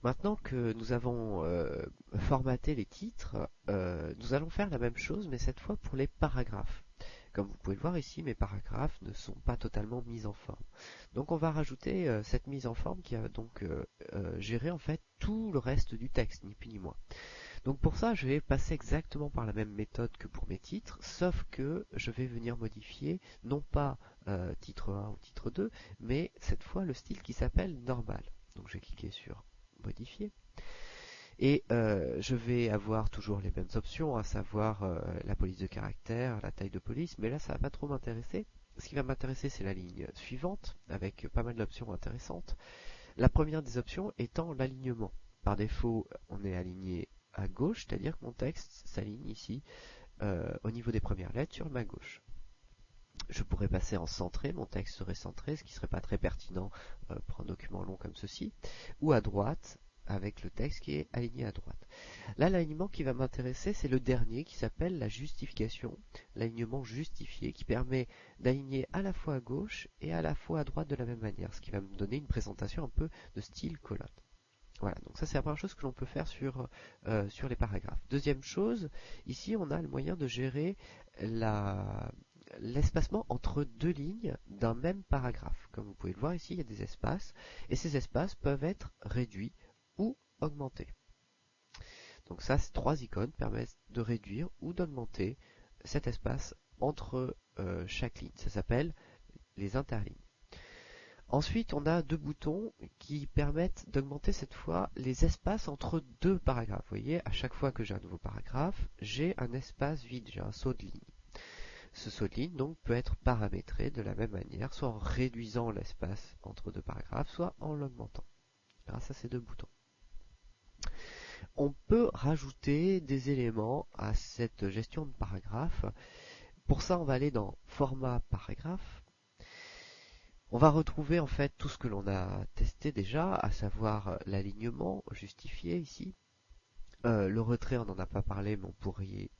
Maintenant que nous avons formaté les titres, nous allons faire la même chose, mais cette fois pour les paragraphes. Comme vous pouvez le voir ici, mes paragraphes ne sont pas totalement mis en forme. Donc on va rajouter cette mise en forme qui va donc gérer en fait tout le reste du texte, ni plus ni moins. Donc pour ça, je vais passer exactement par la même méthode que pour mes titres, sauf que je vais venir modifier non pas titre 1 ou titre 2, mais cette fois le style qui s'appelle normal. Donc je vais cliquer sur modifier. Et je vais avoir toujours les mêmes options, à savoir la police de caractère, la taille de police, mais là ça va pas trop m'intéresser. Ce qui va m'intéresser, c'est la ligne suivante, avec pas mal d'options intéressantes. La première des options étant l'alignement. Par défaut, on est aligné à gauche, c'est-à-dire que mon texte s'aligne ici au niveau des premières lettres sur ma gauche. Je pourrais passer en centré, mon texte serait centré, ce qui ne serait pas très pertinent pour un document long comme ceci, ou à droite, avec le texte qui est aligné à droite. Là, l'alignement qui va m'intéresser, c'est le dernier qui s'appelle la justification, l'alignement justifié, qui permet d'aligner à la fois à gauche et à la fois à droite de la même manière, ce qui va me donner une présentation un peu de style colonne. Voilà, donc ça c'est la première chose que l'on peut faire sur les paragraphes. Deuxième chose, ici on a le moyen de gérer l'espacement entre deux lignes d'un même paragraphe. Comme vous pouvez le voir ici, il y a des espaces, et ces espaces peuvent être réduits ou augmentés. Donc ça, ces trois icônes permettent de réduire ou d'augmenter cet espace entre chaque ligne. Ça s'appelle les interlignes. Ensuite, on a deux boutons qui permettent d'augmenter cette fois les espaces entre deux paragraphes. Vous voyez, à chaque fois que j'ai un nouveau paragraphe, j'ai un espace vide, j'ai un saut de ligne. Ce saut de ligne donc peut être paramétré de la même manière, soit en réduisant l'espace entre deux paragraphes, soit en l'augmentant, grâce à ces deux boutons. On peut rajouter des éléments à cette gestion de paragraphe. Pour ça, on va aller dans Format paragraphe. On va retrouver en fait tout ce que l'on a testé déjà, à savoir l'alignement justifié ici. Le retrait, on n'en a pas parlé, mais on pourrait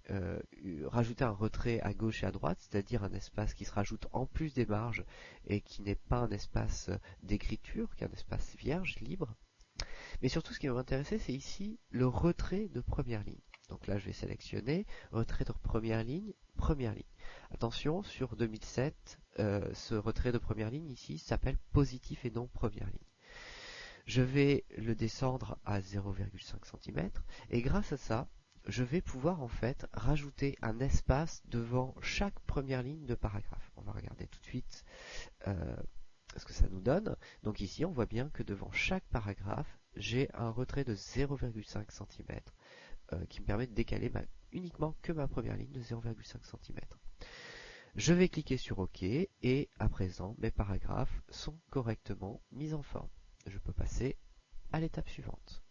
rajouter un retrait à gauche et à droite, c'est-à-dire un espace qui se rajoute en plus des marges et qui n'est pas un espace d'écriture, qui est un espace vierge, libre. Mais surtout, ce qui va m'intéresser, c'est ici le retrait de première ligne. Donc là, je vais sélectionner retrait de première ligne, première ligne. Attention, sur 2007, ce retrait de première ligne ici s'appelle positif et non première ligne. Je vais le descendre à 0,5 cm et grâce à ça, je vais pouvoir en fait rajouter un espace devant chaque première ligne de paragraphe. On va regarder tout de suite ce que ça nous donne. Donc ici, on voit bien que devant chaque paragraphe, j'ai un retrait de 0,5 cm qui me permet de décaler uniquement que ma première ligne de 0,5 cm. Je vais cliquer sur OK et à présent, mes paragraphes sont correctement mis en forme. Je peux passer à l'étape suivante.